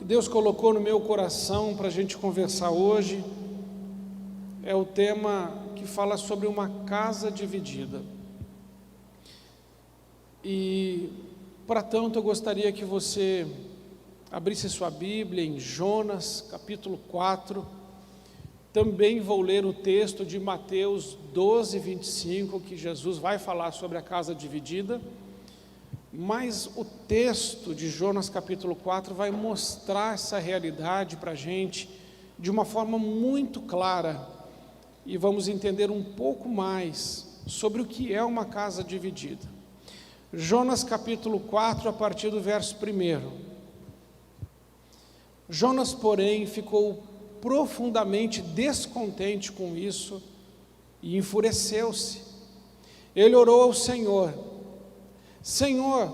Deus colocou no meu coração para a gente conversar hoje é o tema que fala sobre uma casa dividida. E, para tanto, eu gostaria que você abrisse sua Bíblia em Jonas, capítulo 4. Também vou ler o texto de Mateus 12, 25, que Jesus vai falar sobre a casa dividida. Mas o texto de Jonas capítulo 4 vai mostrar essa realidade para a gente de uma forma muito clara, e vamos entender um pouco mais sobre o que é uma casa dividida. Jonas capítulo 4, a partir do verso 1. Jonas, porém, ficou profundamente descontente com isso e enfureceu-se. Ele orou ao Senhor: Senhor,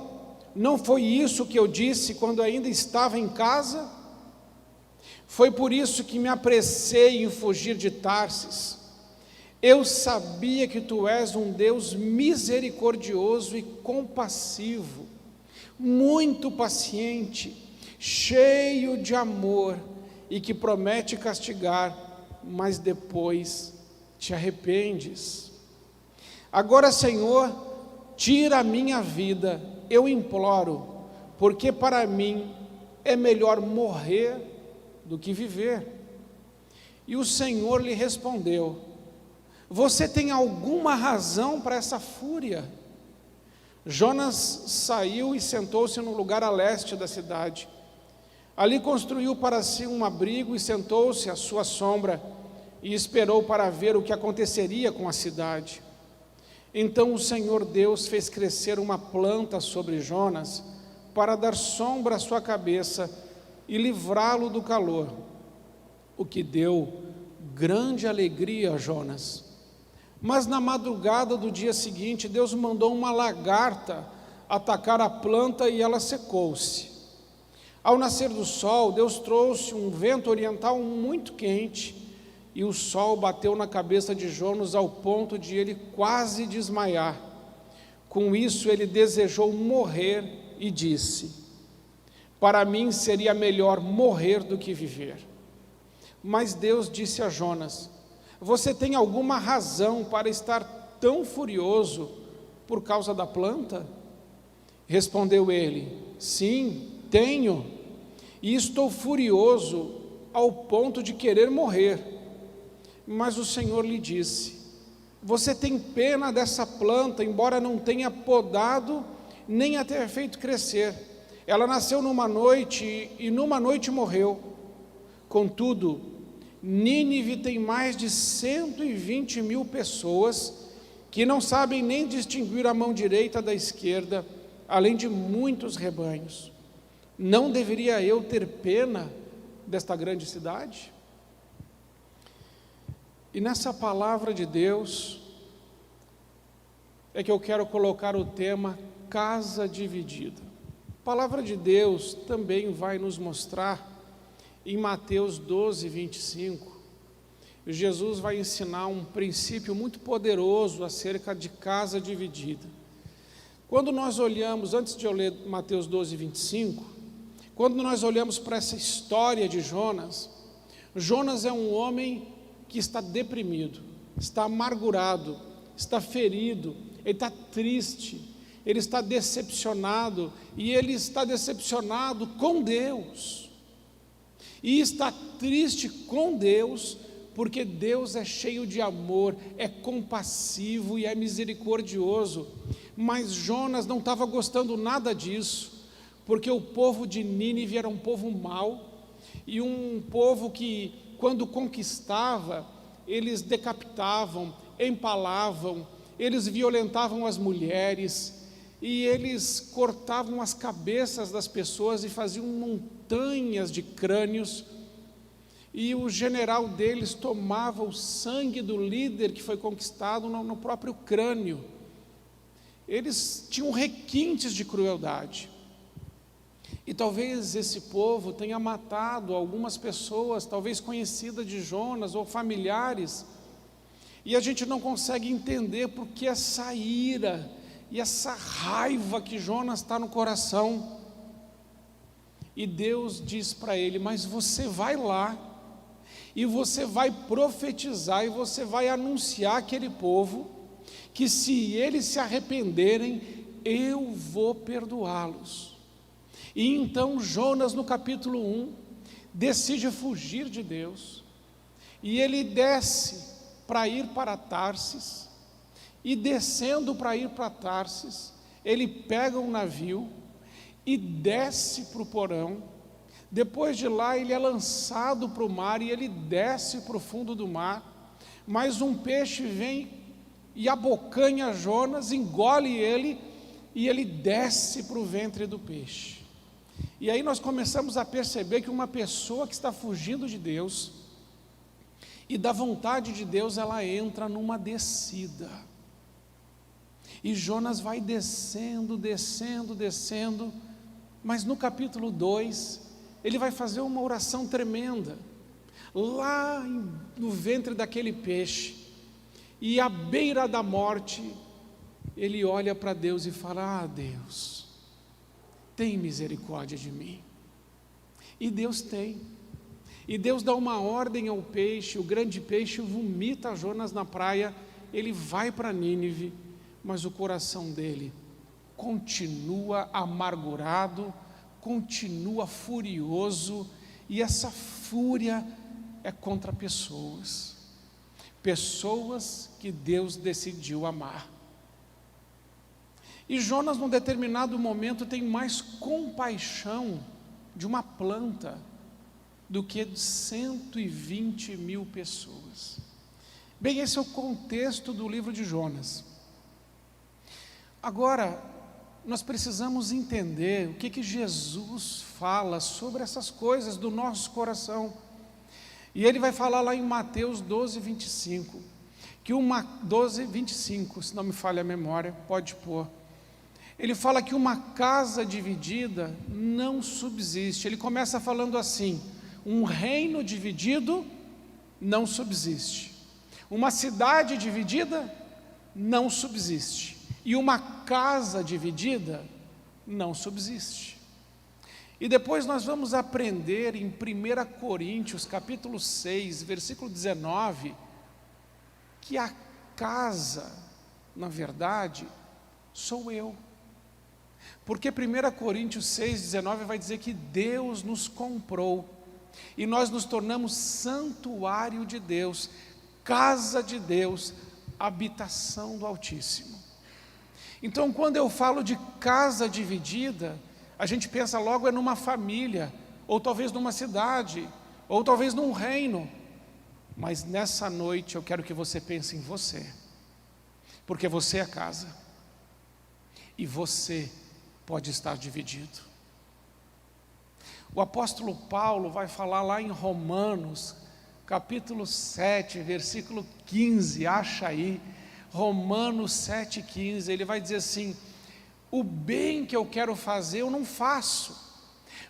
não foi isso que eu disse quando ainda estava em casa? Foi por isso que me apressei em fugir de Tarsis. Eu sabia que tu és um Deus misericordioso e compassivo, muito paciente, cheio de amor e que promete castigar, mas depois te arrependes. Agora, Senhor, tira a minha vida, eu imploro, porque para mim é melhor morrer do que viver. E o Senhor lhe respondeu: você tem alguma razão para essa fúria? Jonas saiu e sentou-se no lugar a leste da cidade. Ali construiu para si um abrigo e sentou-se à sua sombra e esperou para ver o que aconteceria com a cidade. Então o Senhor Deus fez crescer uma planta sobre Jonas para dar sombra à sua cabeça e livrá-lo do calor, o que deu grande alegria a Jonas. Mas na madrugada do dia seguinte, Deus mandou uma lagarta atacar a planta e ela secou-se. Ao nascer do sol, Deus trouxe um vento oriental muito quente e o sol bateu na cabeça de Jonas ao ponto de ele quase desmaiar. Com isso ele desejou morrer e disse: para mim seria melhor morrer do que viver. Mas Deus disse a Jonas: você tem alguma razão para estar tão furioso por causa da planta? Respondeu ele: sim, tenho, e estou furioso ao ponto de querer morrer. Mas o Senhor lhe disse: você tem pena dessa planta, embora não tenha podado, nem a ter feito crescer. Ela nasceu numa noite e numa noite morreu. Contudo, Nínive tem mais de 120 mil pessoas que não sabem nem distinguir a mão direita da esquerda, além de muitos rebanhos. Não deveria eu ter pena desta grande cidade? E nessa palavra de Deus é que eu quero colocar o tema casa dividida. A palavra de Deus também vai nos mostrar em Mateus 12, 25, Jesus vai ensinar um princípio muito poderoso acerca de casa dividida. Quando nós olhamos, antes de eu ler Mateus 12, 25, quando nós olhamos para essa história de Jonas, Jonas é um homem que está deprimido, está amargurado, está ferido, ele está triste, ele está decepcionado, e ele está decepcionado com Deus. E está triste com Deus, porque Deus é cheio de amor, é compassivo e é misericordioso. Mas Jonas não estava gostando nada disso, porque o povo de Nínive era um povo mau, e um povo que, quando conquistava, eles decapitavam, empalavam, eles violentavam as mulheres, e eles cortavam as cabeças das pessoas e faziam montanhas de crânios, e o general deles tomava o sangue do líder que foi conquistado no próprio crânio. Eles tinham requintes de crueldade, e talvez esse povo tenha matado algumas pessoas, talvez conhecidas de Jonas ou familiares, e a gente não consegue entender por que essa ira e essa raiva que Jonas está no coração. E Deus diz para ele: mas você vai lá, e você vai profetizar, e você vai anunciar àquele povo, que se eles se arrependerem, eu vou perdoá-los. E então Jonas, no capítulo 1, decide fugir de Deus, e ele desce para ir para Tarsis, e descendo para ir para Tarsis, ele pega um navio e desce para o porão. Depois de lá ele é lançado para o mar, e ele desce para o fundo do mar, mas um peixe vem e abocanha Jonas, engole ele, e ele desce para o ventre do peixe. E aí nós começamos a perceber que uma pessoa que está fugindo de Deus e da vontade de Deus, ela entra numa descida. E Jonas vai descendo, descendo, descendo, mas no capítulo 2, ele vai fazer uma oração tremenda, lá no ventre daquele peixe, e à beira da morte, ele olha para Deus e fala: Deus, tem misericórdia de mim. E Deus tem. E Deus dá uma ordem ao peixe, o grande peixe vomita Jonas na praia, ele vai para Nínive, mas o coração dele continua amargurado, continua furioso, e essa fúria é contra pessoas que Deus decidiu amar. E Jonas, num determinado momento, tem mais compaixão de uma planta do que de 120 mil pessoas. Bem, esse é o contexto do livro de Jonas. Agora, nós precisamos entender o que Jesus fala sobre essas coisas do nosso coração. E ele vai falar lá em Mateus 12, 25, 12, 25, se não me falha a memória, pode pôr. Ele fala que uma casa dividida não subsiste. Ele começa falando assim: um reino dividido não subsiste. Uma cidade dividida não subsiste. E uma casa dividida não subsiste. E depois nós vamos aprender em 1 Coríntios, capítulo 6, versículo 19, que a casa, na verdade, sou eu. Porque 1 Coríntios 6, 19 vai dizer que Deus nos comprou, e nós nos tornamos santuário de Deus, casa de Deus, habitação do Altíssimo. Então, quando eu falo de casa dividida, a gente pensa logo é numa família, ou talvez numa cidade, ou talvez num reino. Mas nessa noite eu quero que você pense em você, porque você é casa, e você pode estar dividido. O apóstolo Paulo vai falar lá em Romanos, capítulo 7, versículo 15, acha aí, Romanos 7,15, ele vai dizer assim: o bem que eu quero fazer eu não faço,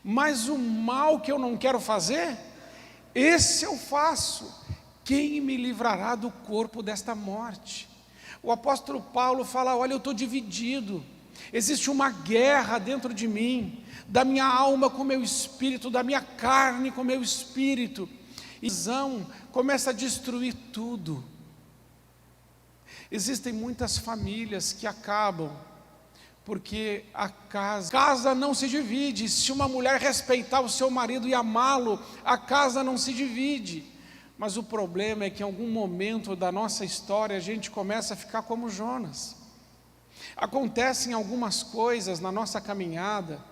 mas o mal que eu não quero fazer, esse eu faço. Quem me livrará do corpo desta morte? O apóstolo Paulo fala: olha, eu estou dividido, existe uma guerra dentro de mim, da minha alma com o meu espírito, da minha carne com o meu espírito, e a visão começa a destruir tudo. Existem muitas famílias que acabam porque a casa não se divide. Se uma mulher respeitar o seu marido e amá-lo, a casa não se divide. Mas o problema é que em algum momento da nossa história a gente começa a ficar como Jonas. Acontecem algumas coisas na nossa caminhada,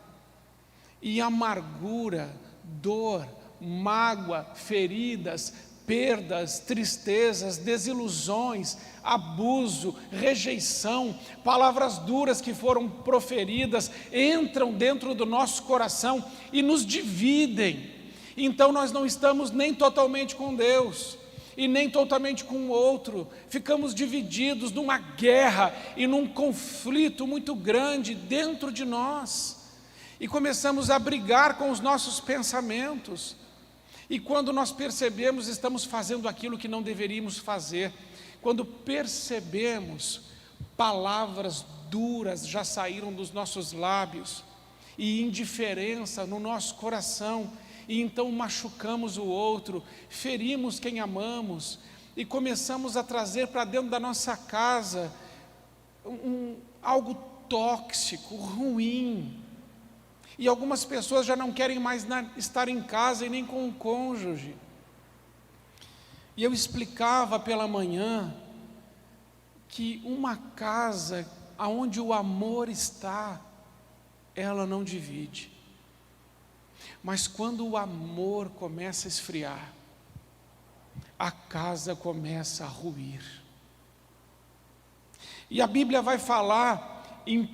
e amargura, dor, mágoa, feridas, perdas, tristezas, desilusões, abuso, rejeição, palavras duras que foram proferidas, entram dentro do nosso coração e nos dividem. Então nós não estamos nem totalmente com Deus e nem totalmente com o outro, ficamos divididos numa guerra e num conflito muito grande dentro de nós, e começamos a brigar com os nossos pensamentos. E quando nós percebemos, estamos fazendo aquilo que não deveríamos fazer. Quando percebemos, palavras duras já saíram dos nossos lábios, e indiferença no nosso coração, e então machucamos o outro, ferimos quem amamos, e começamos a trazer para dentro da nossa casa algo tóxico, ruim. E algumas pessoas já não querem mais estar em casa e nem com o cônjuge. E eu explicava pela manhã que uma casa onde o amor está, ela não divide. Mas quando o amor começa a esfriar, a casa começa a ruir. E a Bíblia vai falar em 1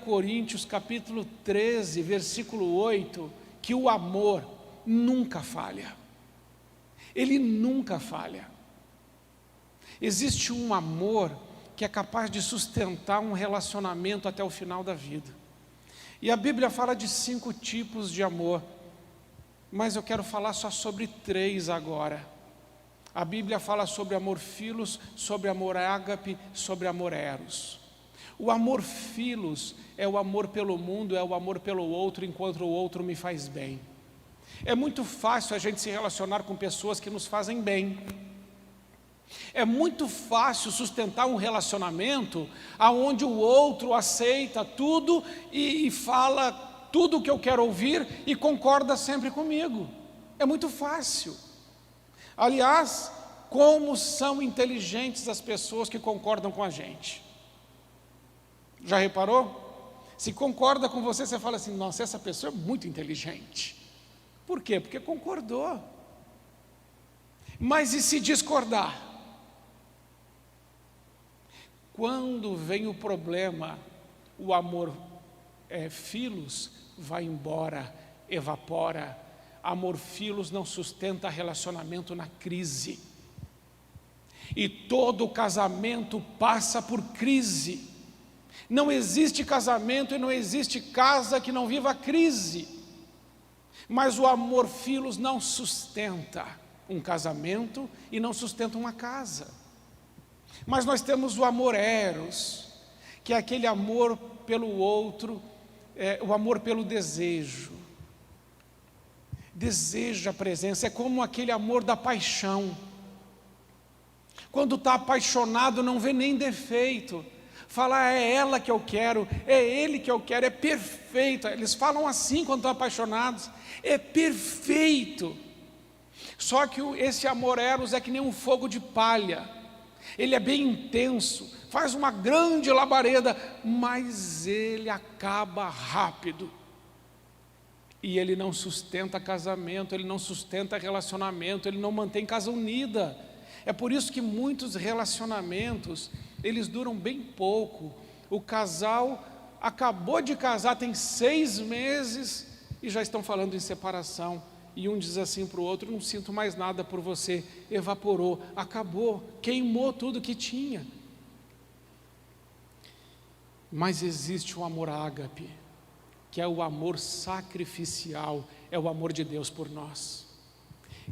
Coríntios capítulo 13, versículo 8, que o amor nunca falha. Ele nunca falha. Existe um amor que é capaz de sustentar um relacionamento até o final da vida. E a Bíblia fala de 5 tipos de amor, mas eu quero falar só sobre 3 agora. A Bíblia fala sobre amor filos, sobre amor ágape, sobre amor eros. O amor filos é o amor pelo mundo, é o amor pelo outro, enquanto o outro me faz bem. É muito fácil a gente se relacionar com pessoas que nos fazem bem. É muito fácil sustentar um relacionamento onde o outro aceita tudo e fala tudo o que eu quero ouvir e concorda sempre comigo. É muito fácil. Aliás, como são inteligentes as pessoas que concordam com a gente. Já reparou? Se concorda com você, você fala assim, nossa, essa pessoa é muito inteligente. Por quê? Porque concordou. Mas e se discordar? Quando vem o problema, o amor filos vai embora, evapora. Amor filos não sustenta relacionamento na crise. E todo casamento passa por crise. Não existe casamento e não existe casa que não viva crise. Mas o amor filos não sustenta um casamento e não sustenta uma casa. Mas nós temos o amor eros, que é aquele amor pelo outro, o amor pelo desejo. Deseja a presença, é como aquele amor da paixão. Quando está apaixonado não vê nem defeito. Fala, é ela que eu quero, é ele que eu quero, é perfeito. Eles falam assim quando estão apaixonados, é perfeito. Só que esse amor eros é que nem um fogo de palha. Ele é bem intenso, faz uma grande labareda, mas ele acaba rápido. E ele não sustenta casamento, ele não sustenta relacionamento, ele não mantém casa unida. É por isso que muitos relacionamentos, eles duram bem pouco. O casal acabou de casar, tem 6 meses e já estão falando em separação. E um diz assim para o outro, não sinto mais nada por você, evaporou, acabou, queimou tudo que tinha. Mas existe o amor ágape, que é o amor sacrificial, é o amor de Deus por nós.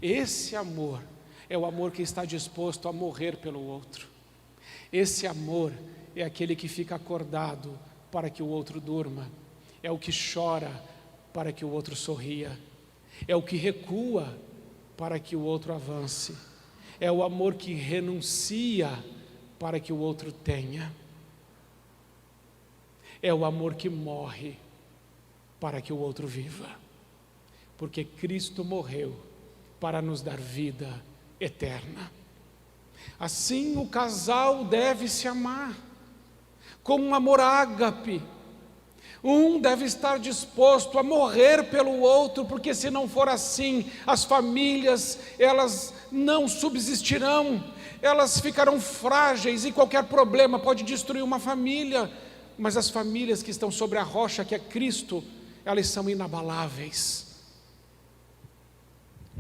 Esse amor é o amor que está disposto a morrer pelo outro. Esse amor é aquele que fica acordado para que o outro durma, é o que chora para que o outro sorria, é o que recua para que o outro avance, é o amor que renuncia para que o outro tenha, é o amor que morre para que o outro viva, porque Cristo morreu para nos dar vida eterna. Assim o casal deve se amar, com um amor ágape. Um deve estar disposto a morrer pelo outro, porque se não for assim, as famílias, elas não subsistirão, elas ficarão frágeis e qualquer problema pode destruir uma família. Mas as famílias que estão sobre a rocha, que é Cristo, elas são inabaláveis.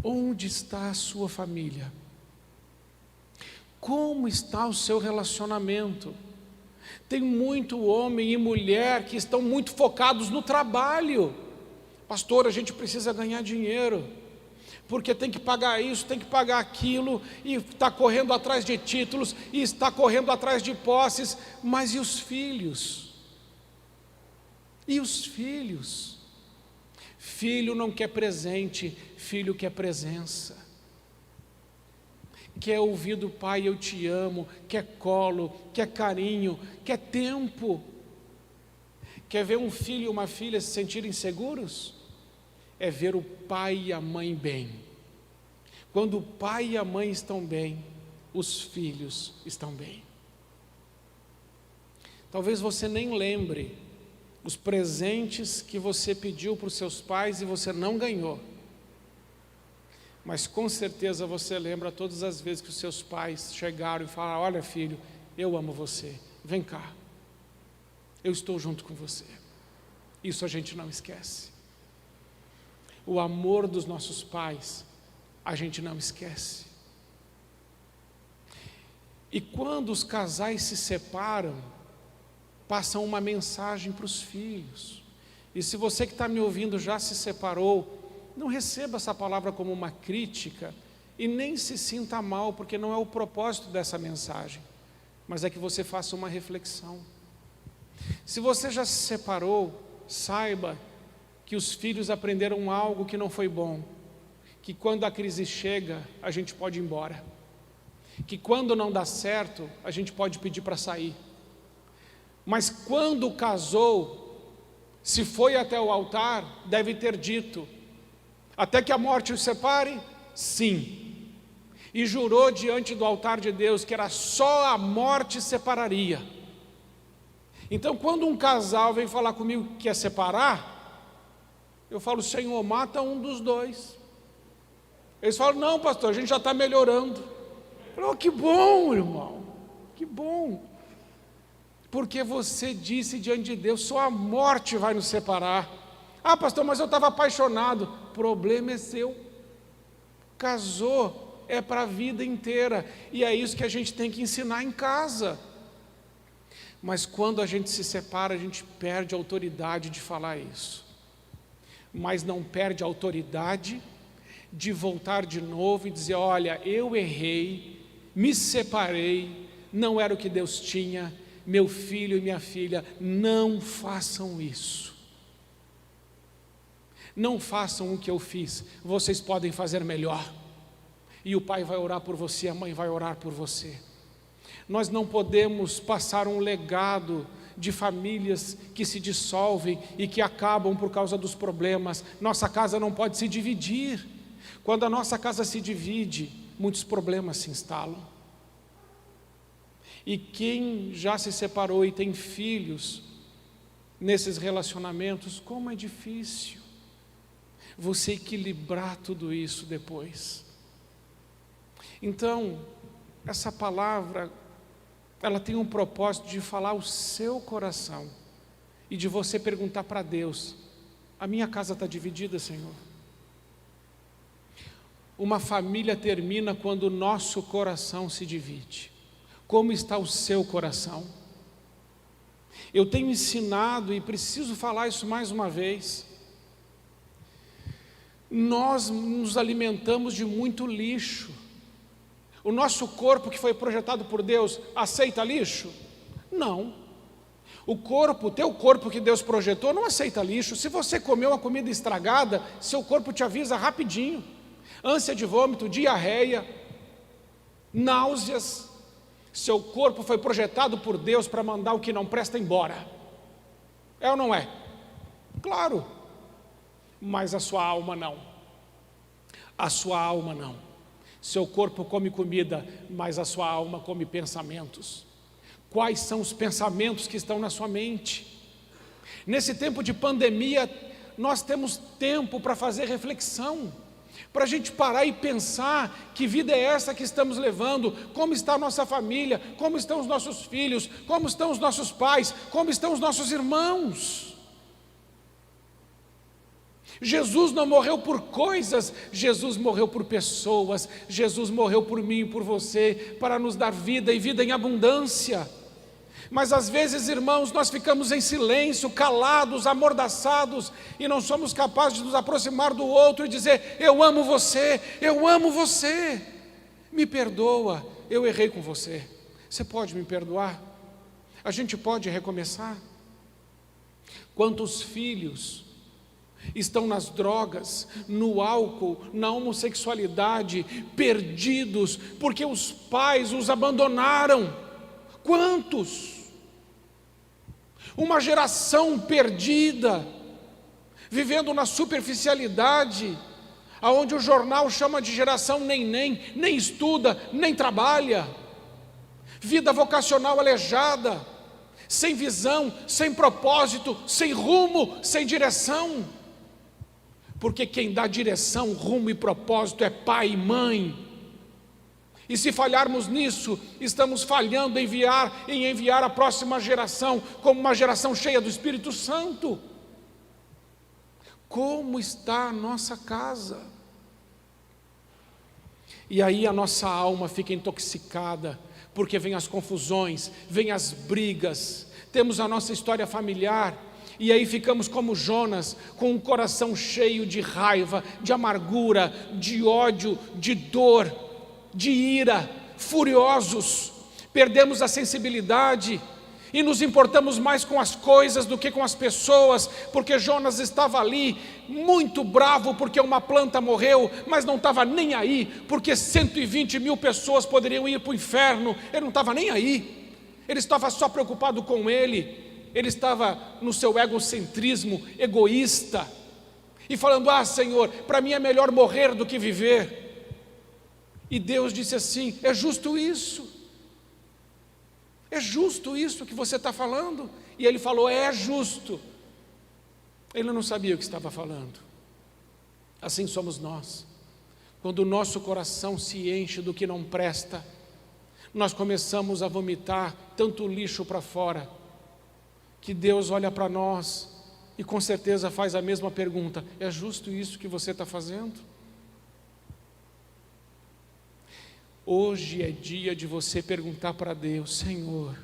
Onde está a sua família? Como está o seu relacionamento? Tem muito homem e mulher que estão muito focados no trabalho. Pastor, a gente precisa ganhar dinheiro, porque tem que pagar isso, tem que pagar aquilo, e está correndo atrás de títulos, e está correndo atrás de posses, mas e os filhos? E os filhos? Filho não quer presente, filho quer presença. Quer ouvir do pai, eu te amo, quer colo, quer carinho, quer tempo. Quer ver um filho e uma filha se sentirem seguros? É ver o pai e a mãe bem. Quando o pai e a mãe estão bem, os filhos estão bem. Talvez você nem lembre os presentes que você pediu para os seus pais e você não ganhou. Mas com certeza você lembra todas as vezes que os seus pais chegaram e falaram: olha filho, eu amo você, vem cá, eu estou junto com você. Isso a gente não esquece. O amor dos nossos pais, a gente não esquece. E quando os casais se separam, passam uma mensagem para os filhos. E se você que está me ouvindo já se separou, não receba essa palavra como uma crítica e nem se sinta mal, porque não é o propósito dessa mensagem, mas é que você faça uma reflexão. Se você já se separou, saiba que os filhos aprenderam algo que não foi bom, que quando a crise chega, a gente pode ir embora, que quando não dá certo, a gente pode pedir para sair, mas quando casou, se foi até o altar, deve ter dito: até que a morte os separe? Sim. E jurou diante do altar de Deus que era só a morte separaria. Então, quando um casal vem falar comigo que quer separar, eu falo: Senhor, mata um dos dois. Eles falam: não, pastor, a gente já está melhorando. Eu falo: oh, que bom, irmão, que bom. Porque você disse diante de Deus: só a morte vai nos separar. Ah, pastor, mas eu estava apaixonado. O problema é seu. Casou, é para a vida inteira. E é isso que a gente tem que ensinar em casa. Mas quando a gente se separa, a gente perde a autoridade de falar isso. Mas não perde a autoridade de voltar de novo e dizer: olha, eu errei, me separei, não era o que Deus tinha, meu filho e minha filha, não façam isso. Não façam o que eu fiz, vocês podem fazer melhor. E o pai vai orar por você, a mãe vai orar por você. Nós não podemos passar um legado de famílias que se dissolvem e que acabam por causa dos problemas. Nossa casa não pode se dividir. Quando a nossa casa se divide, muitos problemas se instalam. E quem já se separou e tem filhos nesses relacionamentos, como é difícil você equilibrar tudo isso depois. Então, essa palavra, ela tem um propósito de falar o seu coração e de você perguntar para Deus: a minha casa está dividida, Senhor? Uma família termina quando o nosso coração se divide. Como está o seu coração? Eu tenho ensinado e preciso falar isso mais uma vez. Nós nos alimentamos de muito lixo. O nosso corpo que foi projetado por Deus aceita lixo? Não. O corpo, teu corpo que Deus projetou não aceita lixo. Se você comeu uma comida estragada, seu corpo te avisa rapidinho. Ânsia de vômito, diarreia, náuseas. Seu corpo foi projetado por Deus para mandar o que não presta embora. É ou não é? Claro. Mas a sua alma não. A sua alma não. Seu corpo come comida, mas a sua alma come pensamentos. Quais são os pensamentos que estão na sua mente? Nesse tempo de pandemia, nós temos tempo para fazer reflexão, para a gente parar e pensar: que vida é essa que estamos levando? Como está a nossa família? Como estão os nossos filhos? Como estão os nossos pais? Como estão os nossos irmãos? Jesus não morreu por coisas, Jesus morreu por pessoas. Jesus morreu por mim e por você, para nos dar vida e vida em abundância. Mas às vezes, irmãos, nós ficamos em silêncio, calados, amordaçados, e não somos capazes de nos aproximar do outro e dizer: eu amo você, eu amo você, me perdoa, eu errei com você, você pode me perdoar? A gente pode recomeçar? Quantos filhos estão nas drogas, no álcool, na homossexualidade, perdidos, porque os pais os abandonaram? Quantos? Uma geração perdida, vivendo na superficialidade, aonde o jornal chama de geração nem estuda, nem trabalha, vida vocacional aleijada, sem visão, sem propósito, sem rumo, sem direção, porque quem dá direção, rumo e propósito é pai e mãe. E se falharmos nisso, estamos falhando em enviar a próxima geração como uma geração cheia do Espírito Santo. Como está a nossa casa? E aí a nossa alma fica intoxicada, porque vem as confusões, vem as brigas, temos a nossa história familiar, e aí ficamos como Jonas, com um coração cheio de raiva, de amargura, de ódio, de dor, de ira, furiosos, perdemos a sensibilidade, e nos importamos mais com as coisas do que com as pessoas, porque Jonas estava ali, muito bravo porque uma planta morreu, mas não estava nem aí, porque 120 mil pessoas poderiam ir para o inferno, ele não estava nem aí, ele estava só preocupado com ele estava no seu egocentrismo egoísta, e falando: Senhor, para mim é melhor morrer do que viver. E Deus disse assim: é justo isso? É justo isso que você está falando? E ele falou: é justo. Ele não sabia o que estava falando. Assim somos nós. Quando o nosso coração se enche do que não presta, nós começamos a vomitar tanto lixo para fora, que Deus olha para nós e com certeza faz a mesma pergunta: é justo isso que você está fazendo? Hoje é dia de você perguntar para Deus: Senhor,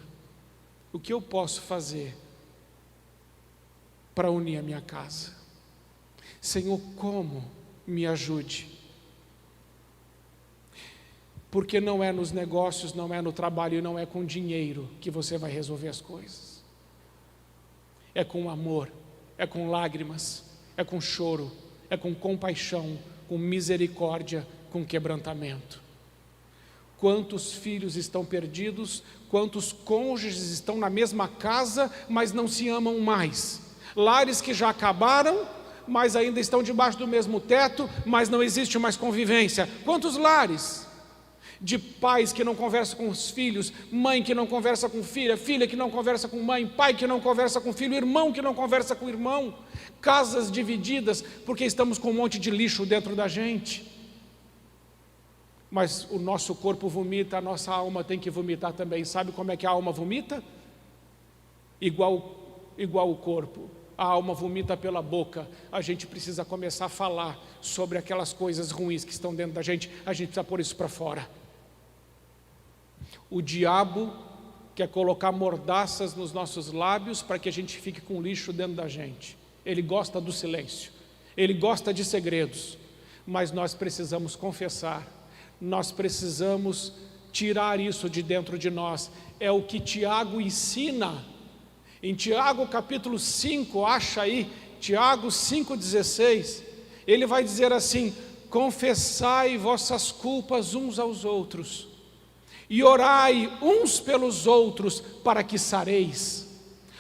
o que eu posso fazer para unir a minha casa? Senhor, como? Me ajude. Porque não é nos negócios, não é no trabalho, não é com dinheiro que você vai resolver as coisas. É com amor, é com lágrimas, é com choro, é com compaixão, com misericórdia, com quebrantamento. Quantos filhos estão perdidos, quantos cônjuges estão na mesma casa, mas não se amam mais. Lares que já acabaram, mas ainda estão debaixo do mesmo teto, mas não existe mais convivência. Quantos lares de pais que não conversam com os filhos, mãe que não conversa com filha, filha que não conversa com mãe, pai que não conversa com filho, irmão que não conversa com irmão, casas divididas porque estamos com um monte de lixo dentro da gente. Mas o nosso corpo vomita, a nossa alma tem que vomitar também. Sabe como é que a alma vomita? Igual o corpo. A alma vomita pela boca. A gente precisa começar a falar sobre aquelas coisas ruins que estão dentro da gente. A gente precisa pôr isso para fora. O diabo quer colocar mordaças nos nossos lábios para que a gente fique com lixo dentro da gente. Ele gosta do silêncio. Ele gosta de segredos. Mas nós precisamos confessar. Nós precisamos tirar isso de dentro de nós. É o que Tiago ensina. Em Tiago capítulo 5, acha aí, Tiago 5,16, ele vai dizer assim: confessai vossas culpas uns aos outros, e orai uns pelos outros, para que sareis.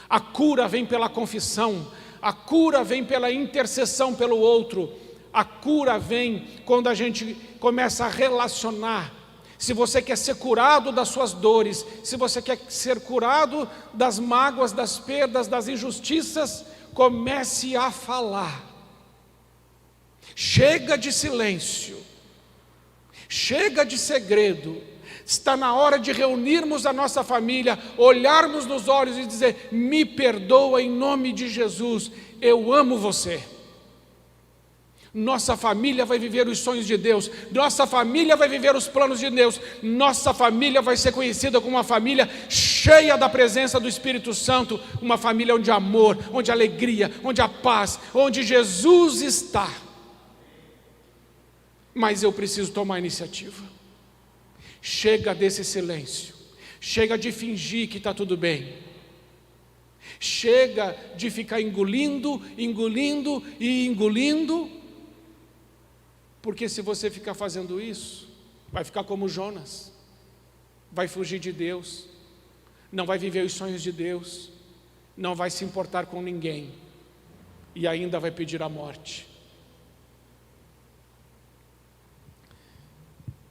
A cura vem pela confissão, a cura vem pela intercessão pelo outro, a cura vem quando a gente começa a relacionar. Se você quer ser curado das suas dores, se você quer ser curado das mágoas, das perdas, das injustiças, comece a falar. Chega de silêncio, chega de segredo. Está na hora de reunirmos a nossa família, olharmos nos olhos e dizer: me perdoa em nome de Jesus, eu amo você. Nossa família vai viver os sonhos de Deus, nossa família vai viver os planos de Deus, nossa família vai ser conhecida como uma família cheia da presença do Espírito Santo, uma família onde há amor, onde há alegria, onde há paz, onde Jesus está. Mas eu preciso tomar iniciativa. Chega desse silêncio, chega de fingir que está tudo bem. Chega de ficar engolindo, engolindo e engolindo, porque se você ficar fazendo isso, vai ficar como Jonas, vai fugir de Deus, não vai viver os sonhos de Deus, não vai se importar com ninguém e ainda vai pedir a morte.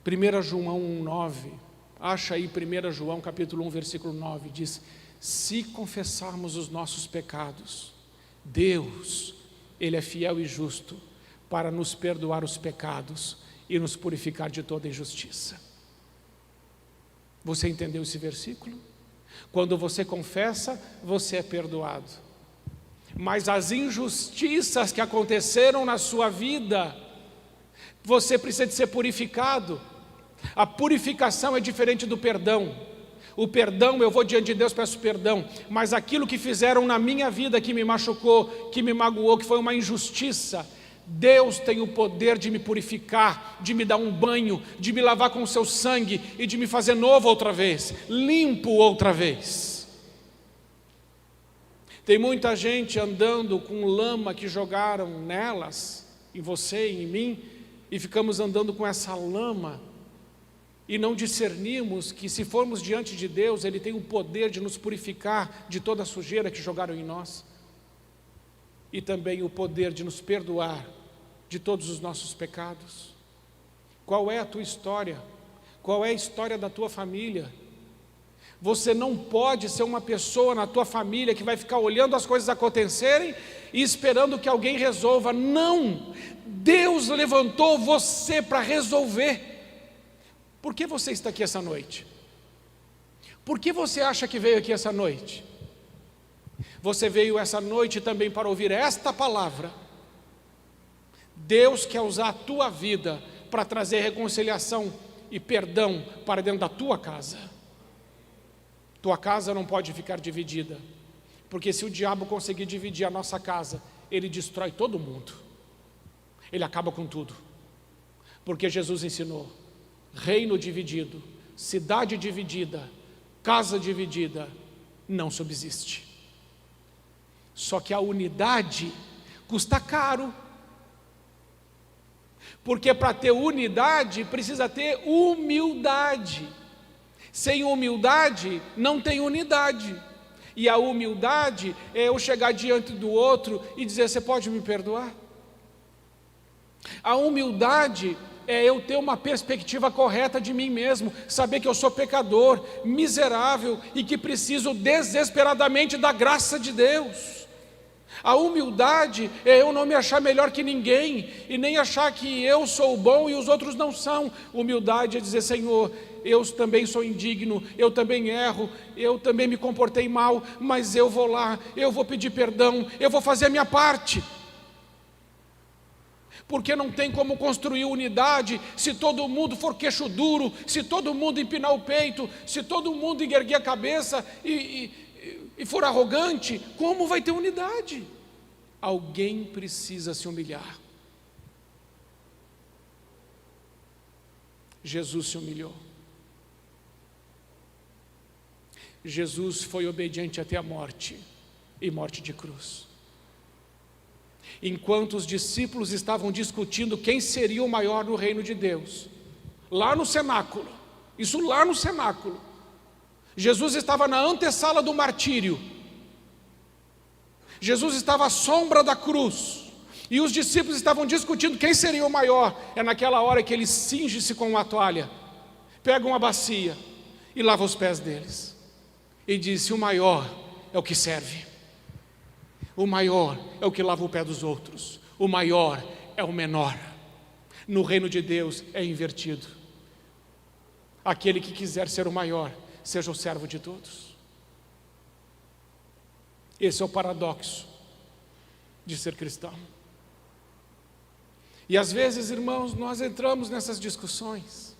1 João 1,9, acha aí 1 João capítulo 1, versículo 9, diz: se confessarmos os nossos pecados, Deus, Ele é fiel e justo para nos perdoar os pecados e nos purificar de toda injustiça. Você entendeu esse versículo? Quando você confessa, você é perdoado. Mas as injustiças que aconteceram na sua vida, você precisa de ser purificado. A purificação é diferente do perdão. O perdão, eu vou diante de Deus, peço perdão, mas aquilo que fizeram na minha vida, que me machucou, que me magoou, que foi uma injustiça, Deus tem o poder de me purificar, de me dar um banho, de me lavar com o seu sangue e de me fazer novo outra vez, limpo outra vez. Tem muita gente andando com lama que jogaram nelas, em você e em mim, e ficamos andando com essa lama e não discernimos que, se formos diante de Deus, Ele tem o poder de nos purificar de toda a sujeira que jogaram em nós e também o poder de nos perdoar de todos os nossos pecados. Qual é a tua história? Qual é a história da tua família? Você não pode ser uma pessoa na tua família que vai ficar olhando as coisas acontecerem e esperando que alguém resolva. Não! Deus levantou você para resolver. Por que você está aqui essa noite? Por que você acha que veio aqui essa noite? Você veio essa noite também para ouvir esta palavra. Deus quer usar a tua vida para trazer reconciliação e perdão para dentro da tua casa. Tua casa não pode ficar dividida, porque se o diabo conseguir dividir a nossa casa, ele destrói todo mundo, ele acaba com tudo, porque Jesus ensinou: reino dividido, cidade dividida, casa dividida, não subsiste. Só que a unidade custa caro, porque para ter unidade precisa ter humildade. Sem humildade não tem unidade. E a humildade é eu chegar diante do outro e dizer: você pode me perdoar? A humildade é eu ter uma perspectiva correta de mim mesmo, saber que eu sou pecador, miserável e que preciso desesperadamente da graça de Deus. A humildade é eu não me achar melhor que ninguém e nem achar que eu sou bom e os outros não são. Humildade é dizer: Senhor, eu também sou indigno, eu também erro, eu também me comportei mal, mas eu vou lá, eu vou pedir perdão, eu vou fazer a minha parte. Porque não tem como construir unidade se todo mundo for queixo duro, se todo mundo empinar o peito, se todo mundo erguer a cabeça e for arrogante. Como vai ter unidade? Alguém precisa se humilhar. Jesus se humilhou. Jesus foi obediente até a morte, e morte de cruz. Enquanto os discípulos estavam discutindo quem seria o maior no reino de Deus, lá no cenáculo, isso lá no cenáculo, Jesus estava na antessala do martírio, Jesus estava à sombra da cruz, e os discípulos estavam discutindo quem seria o maior. É naquela hora que ele cinge-se com uma toalha, pega uma bacia e lava os pés deles, e disse: o maior é o que serve, o maior é o que lava o pé dos outros, o maior é o menor. No reino de Deus é invertido. Aquele que quiser ser o maior, seja o servo de todos. Esse é o paradoxo de ser cristão. E às vezes, irmãos, nós entramos nessas discussões,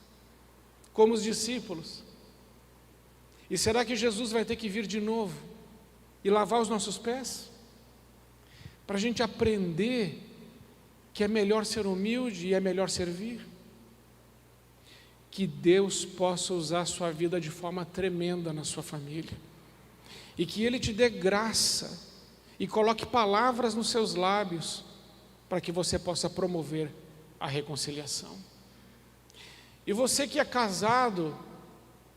como os discípulos. E será que Jesus vai ter que vir de novo e lavar os nossos pés? Para a gente aprender que é melhor ser humilde e é melhor servir. Que Deus possa usar a sua vida de forma tremenda na sua família. e que Ele te dê graça e coloque palavras nos seus lábios para que você possa promover a reconciliação. E você que é casado,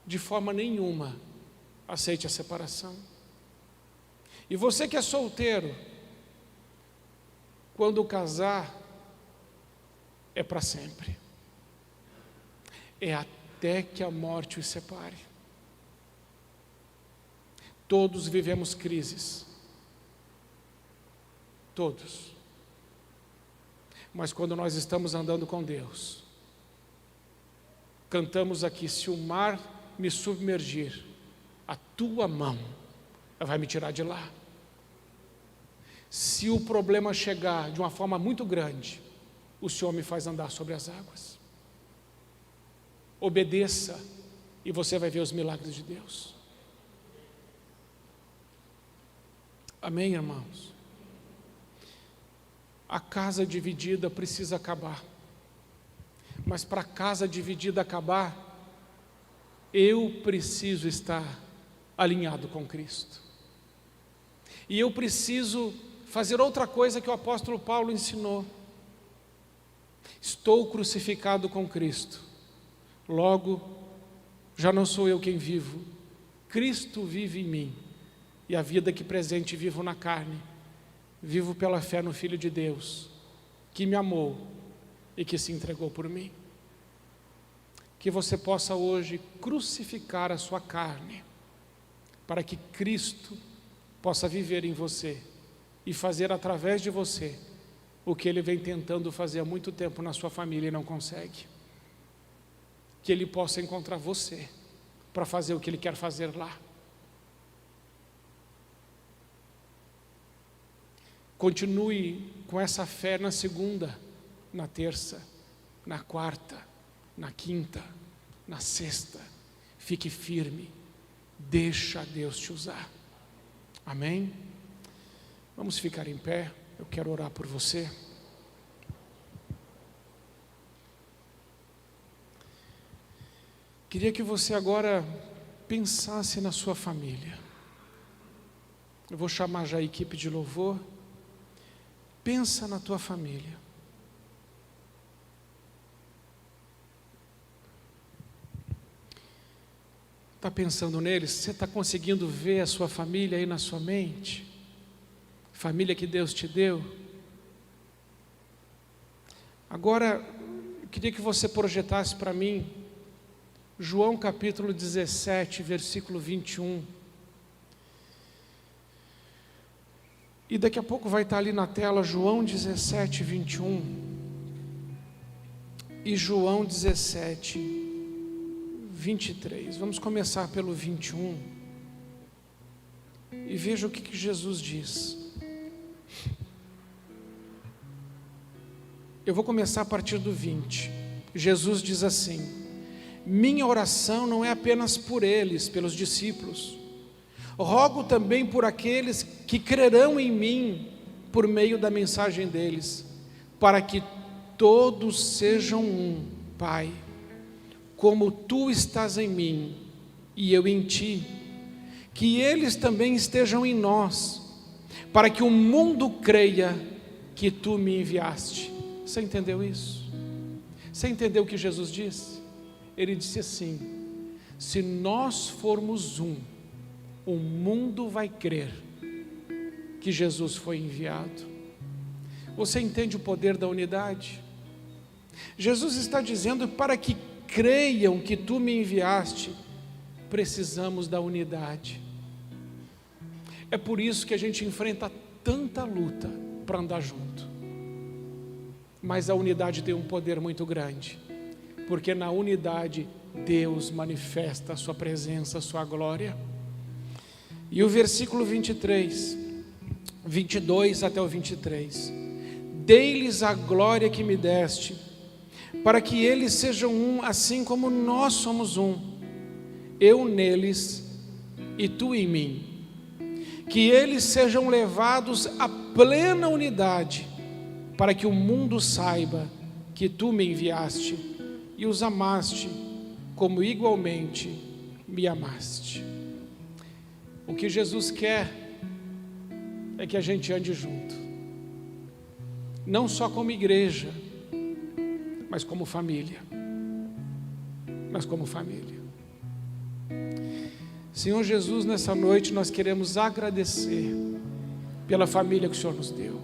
de forma nenhuma aceite a separação. E você que é solteiro, quando casar, é para sempre. É até que a morte os separe. Todos vivemos crises. Todos. Mas quando nós estamos andando com Deus, cantamos aqui: se o mar me submergir, a tua mão vai me tirar de lá. Se o problema chegar de uma forma muito grande, o Senhor me faz andar sobre as águas. Obedeça e você vai ver os milagres de Deus. Amém, irmãos? A casa dividida precisa acabar. Mas para a casa dividida acabar, eu preciso estar alinhado com Cristo. E eu preciso fazer outra coisa que o apóstolo Paulo ensinou. Estou crucificado com Cristo. Logo, já não sou eu quem vivo. Cristo vive em mim. E a vida que presente vivo na carne, vivo pela fé no Filho de Deus, que me amou e que se entregou por mim. Que você possa hoje crucificar a sua carne, para que Cristo possa viver em você e fazer através de você o que Ele vem tentando fazer há muito tempo na sua família e não consegue. Que Ele possa encontrar você para fazer o que Ele quer fazer lá. Continue com essa fé na segunda, na terça, na quarta, na quinta, na sexta. Fique firme, deixa Deus te usar. Amém? Vamos ficar em pé, eu quero orar por você. Queria que você agora pensasse na sua família. Eu vou chamar já a equipe de louvor. Pensa na tua família. Está pensando neles? Você está conseguindo ver a sua família aí na sua mente? Família que Deus te deu? Agora, eu queria que você projetasse para mim João capítulo 17, versículo 21. E daqui a pouco vai estar ali na tela João 17, 21. E João 17, 23. Vamos começar pelo 21. E veja o que Jesus diz. Eu vou começar a partir do 20. Jesus diz assim: minha oração não é apenas por eles, pelos discípulos. Rogo também por aqueles que crerão em mim por meio da mensagem deles, para que todos sejam um, Pai, como tu estás em mim e eu em ti, que eles também estejam em nós, para que o mundo creia que tu me enviaste. Você entendeu isso? Você entendeu o que Jesus disse? Ele disse assim: se nós formos um, o mundo vai crer que Jesus foi enviado. Você entende o poder da unidade? Jesus está dizendo: para que creiam que tu me enviaste, precisamos da unidade. É por isso que a gente enfrenta tanta luta para andar junto. Mas a unidade tem um poder muito grande, porque na unidade Deus manifesta a sua presença, a sua glória. E o versículo 23, 22 até o 23. Dei-lhes a glória que me deste, para que eles sejam um, assim como nós somos um, eu neles e tu em mim. Que eles sejam levados à plena unidade, para que o mundo saiba que tu me enviaste e os amaste, como igualmente me amaste. O que Jesus quer é que a gente ande junto, não só como igreja, mas como família. Senhor Jesus, nessa noite nós queremos agradecer pela família que o Senhor nos deu.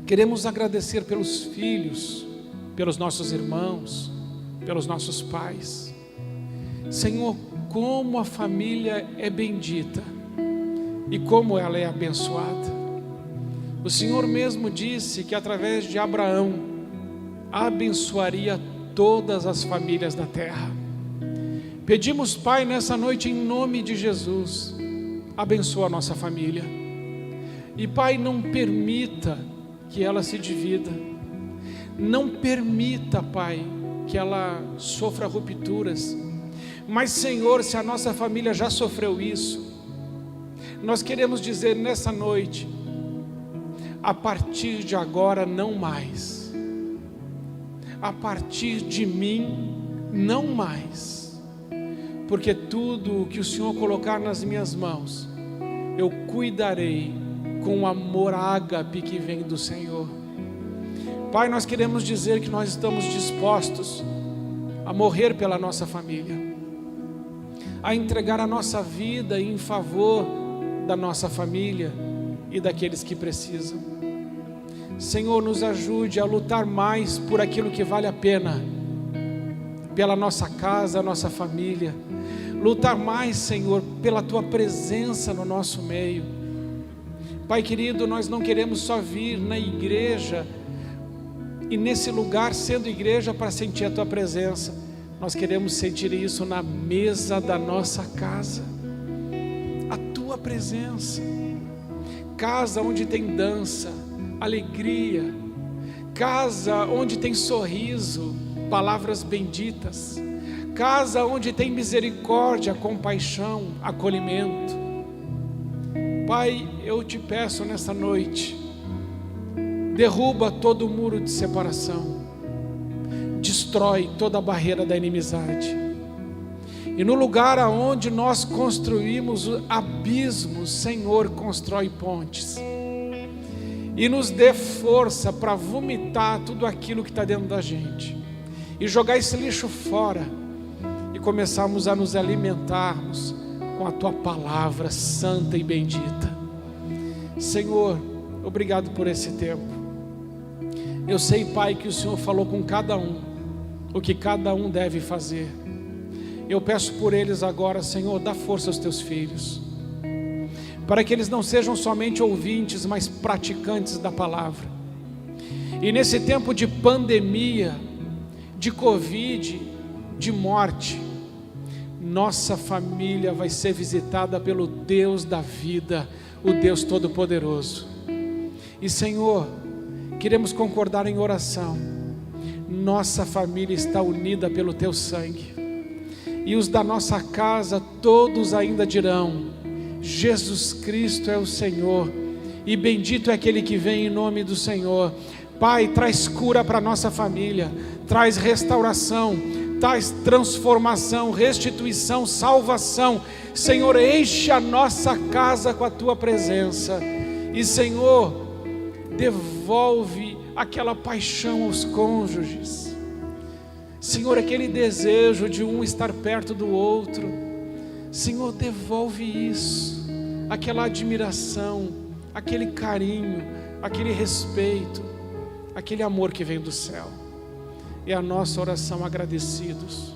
Queremos agradecer pelos filhos, pelos nossos irmãos, pelos nossos pais. Senhor, como a família é bendita e como ela é abençoada. O Senhor mesmo disse que através de Abraão abençoaria todas as famílias da terra. Pedimos, Pai, nessa noite, em nome de Jesus, abençoa a nossa família. E, Pai, não permita que ela se divida. Não permita, Pai, que ela sofra rupturas. Mas, Senhor, se a nossa família já sofreu isso, nós queremos dizer nessa noite, a partir de agora não mais. A partir de mim não mais. Porque tudo o que o Senhor colocar nas minhas mãos, eu cuidarei com o amor ágape que vem do Senhor. Pai, nós queremos dizer que nós estamos dispostos a morrer pela nossa família, a entregar a nossa vida em favor da nossa família e daqueles que precisam. Senhor, nos ajude a lutar mais por aquilo que vale a pena, pela nossa casa, a nossa família. Lutar mais, Senhor, pela Tua presença no nosso meio. Pai querido, nós não queremos só vir na igreja e nesse lugar sendo igreja para sentir a Tua presença. Nós queremos sentir isso na mesa da nossa casa, a Tua presença. Casa onde tem dança, alegria, casa onde tem sorriso, palavras benditas, casa onde tem misericórdia, compaixão, acolhimento. Pai, eu te peço nessa noite, derruba todo o muro de separação, destrói toda a barreira da inimizade, e no lugar aonde nós construímos abismos, Senhor, constrói pontes, e nos dê força para vomitar tudo aquilo que está dentro da gente, e jogar esse lixo fora, e começarmos a nos alimentarmos com a Tua palavra santa e bendita. Senhor, obrigado por esse tempo. Eu sei, Pai, que o Senhor falou com cada um o que cada um deve fazer. Eu peço por eles agora, Senhor, dá força aos Teus filhos, para que eles não sejam somente ouvintes, mas praticantes da palavra. E nesse tempo de pandemia, de Covid, de morte, nossa família vai ser visitada pelo Deus da vida, o Deus Todo-Poderoso. E Senhor, queremos concordar em oração. Nossa família está unida pelo Teu sangue, e os da nossa casa todos ainda dirão: Jesus Cristo é o Senhor, e bendito é aquele que vem em nome do Senhor. Pai, traz cura para a nossa família, traz restauração, traz transformação, restituição, salvação. Senhor, enche a nossa casa com a Tua presença, e Senhor, devolve aquela paixão aos cônjuges, Senhor, aquele desejo de um estar perto do outro. Senhor, devolve isso, aquela admiração, aquele carinho, aquele respeito, aquele amor que vem do céu. É a nossa oração agradecidos,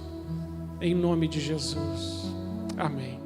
em nome de Jesus. Amém.